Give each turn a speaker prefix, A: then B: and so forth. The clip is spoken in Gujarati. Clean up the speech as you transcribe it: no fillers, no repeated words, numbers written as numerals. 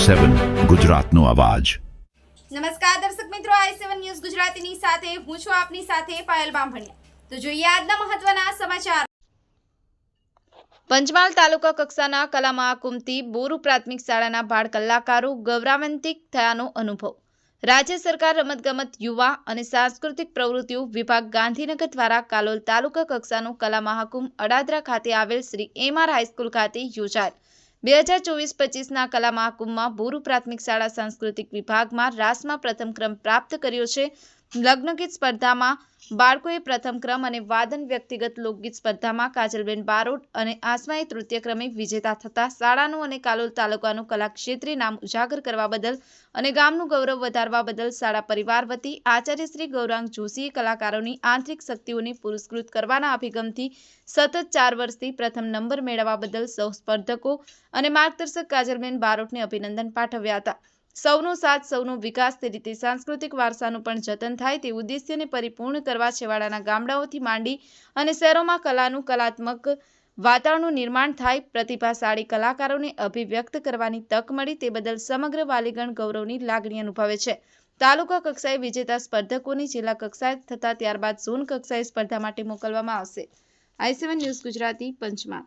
A: i7 ગુજરાતનો અવાજ।
B: નમસ્કાર દર્શક મિત્રો, i7 ન્યૂઝ ગુજરાતીની સાથે હું છું આપની સાથે પાયલ બામભણિયા। તો જોઈએ આજના મહત્વના સમાચાર। પંચમહાલ તાલુકા કક્ષાના કલા મહાકુંભથી બોરુ પ્રાથમિક શાળાના બાળ કલાકારો ગૌરવાન્વિત થયાનો અનુભવ। રાજ્ય સરકાર રમતગમત યુવા અને સાંસ્કૃતિક પ્રવૃત્તિઓ વિભાગ ગાંધીનગર દ્વારા કાલોલ તાલુકા કક્ષાનો કલા મહાકુંભ અડાદરા ખાતે આવેલ શ્રી એમ.આર. હાઈસ્કૂલ ખાતે યોજાયેલ 2024-25ના કલા મહાકુંભમાં બોરુ પ્રાથમિક શાળા સાંસ્કૃતિક વિભાગમાં રાસમાં પ્રથમ ક્રમ પ્રાપ્ત કર્યો છે। લગ્નગીત સ્પર્ધામાં બાળકોએ પ્રથમ ક્રમ અને વાદન વ્યક્તિગત લોકગીત સ્પર્ધામાં કાજલબેન બારોટ અને આસમાએ તૃતીય ક્રમે વિજેતા થતા શાળાનું અને કાલોલ તાલુકાનું કલા ક્ષેત્રે નામ ઉજાગર કરવા બદલ અને ગામનું ગૌરવ વધારવા બદલ શાળા પરિવાર વતી આચાર્ય શ્રી ગૌરાંગ જોશીએ કલાકારોની આંતરિક શક્તિઓને પુરસ્કૃત કરવાના અભિગમથી સતત 4 વર્ષથી પ્રથમ નંબર મેળવવા બદલ સૌ સ્પર્ધકો અને માર્ગદર્શક કાજલબેન બારોટને અભિનંદન પાઠવ્યા હતા। સૌનો સાથ સૌનો વિકાસ તે રીતે સાંસ્કૃતિક વારસાનું પણ જતન થાય તે ઉદ્દેશ્યને પરિપૂર્ણ કરવા છેવાડાના ગામડાઓથી માંડી અને શહેરોમાં કલાનું કલાત્મક વાતાવરણનું નિર્માણ થાય, પ્રતિભાશાળી કલાકારોને અભિવ્યક્ત કરવાની તક મળી તે બદલ સમગ્ર વાલીગણ ગૌરવની લાગણી અનુભવે છે। તાલુકા કક્ષાએ વિજેતા સ્પર્ધકોને જિલ્લા કક્ષાએ તથા ત્યારબાદ ઝોન કક્ષાએ સ્પર્ધા માટે મોકલવામાં આવશે। i7 news Gujarati, Panchmahal.